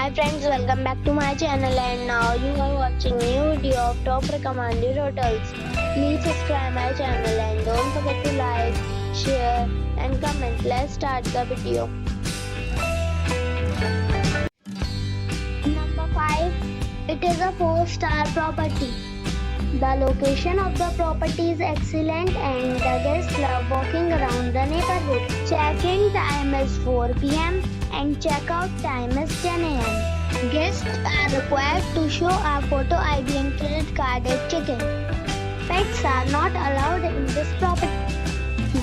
Hi friends, welcome back to my channel and now you are watching new video of top recommended hotels. Please subscribe my channel and don't forget to like, share and comment. Let's start the video. Number 5. It is a 4-star property. The location of the property is excellent and the guests love walking around the neighborhood. Check-in time is 4 p.m. and check-out time is 10 a.m. Guests are required to show a photo ID and credit card at check-in. Pets are not allowed in this property.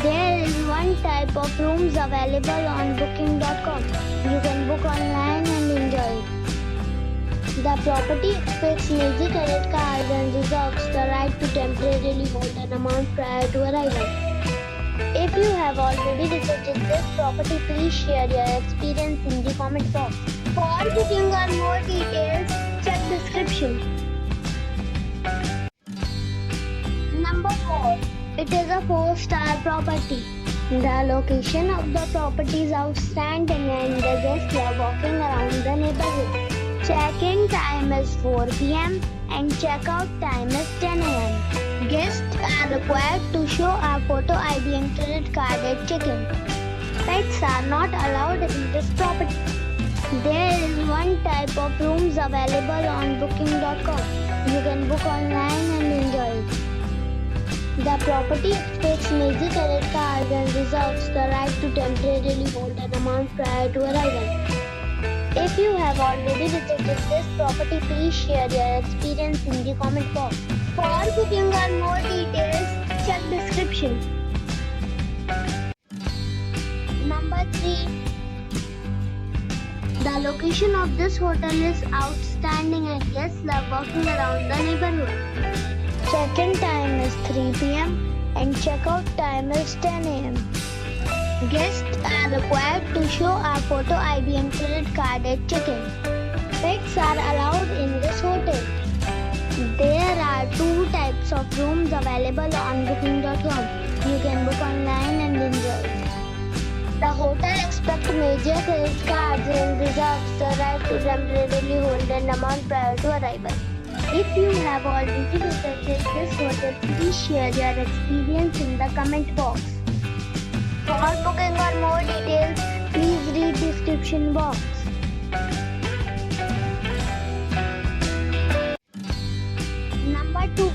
There is one type of rooms available on booking.com. You can book online and enjoy it. The property expects major credit cards and reserves the right to temporarily hold an amount prior to arrival. If you have already visited this property, please share your experience in the comment box. For booking or more details, check description. Number 4. It is a 4-star property. The location of the property is outstanding and the guests love walking around the neighborhood. Check-in time is 4 p.m. and check-out time is 10 a.m. Guests are required to show a photo ID and credit card at check-in. Pets are not allowed in this property. There is one type of rooms available on booking.com. You can book online and enjoy it. The property expects major credit cards and reserves the right to temporarily hold an amount prior to arrival. If you have already visited this property, please share your experience in the comment box. For booking or more details, check description. Number 3. The location of this hotel is outstanding and guests love walking around the neighborhood. Check-in time is 3 p.m. and check-out time is 10 a.m. Guests are required to show a photo ID and credit card at check-in. Pets are allowed in this hotel. There are 2 types of rooms available on booking.com. You can book online and enjoy it. The hotel expects major credit cards and reserves the right to temporarily hold an amount prior to arrival. If you have already visited this hotel, please share your experience in the comment box. For booking or more details, please read description box. Number 2.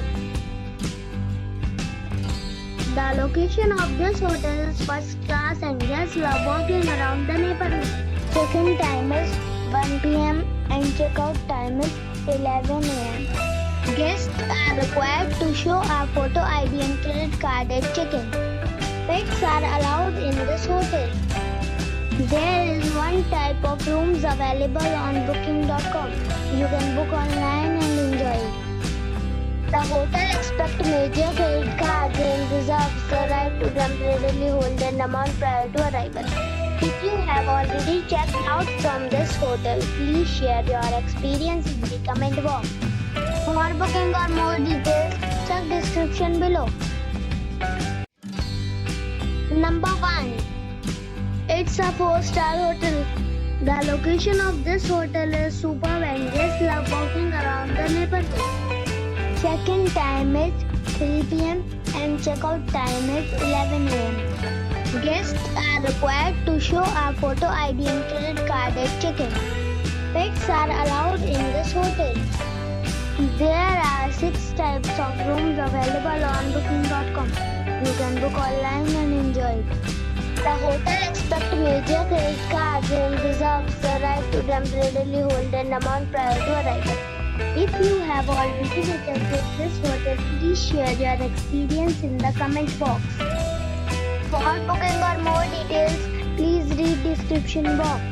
The location of this hotel is first class and guests love walking around the neighborhood. Check-in time is 1 p.m. and check-out time is 11 a.m. Guests are required to show a photo ID and credit card at check-in. Pets are allowed in this hotel. There is one type of rooms available on booking.com. You can book online and enjoy it. The hotel expects major credit cards and reserves the right to temporarily hold an amount prior to arrival. If you have already checked out from this hotel, please share your experience in the comment box. For booking or more details, check description below. Number 1. It's a 4-star hotel. The location of this hotel is superb and guests love walking around the neighborhood. Check-in time is 3 p.m. and check-out time is 11 a.m. Guests are required to show a photo ID and credit card at check-in. Pets are allowed in this hotel. There are 6 types of rooms available on booking.com. You can book online and enjoy it. The hotel expects major credit cards and reserves the right to temporarily hold an amount prior to arrival. If you have already visited this hotel, please share your experience in the comment box. For booking or more details, please read description box.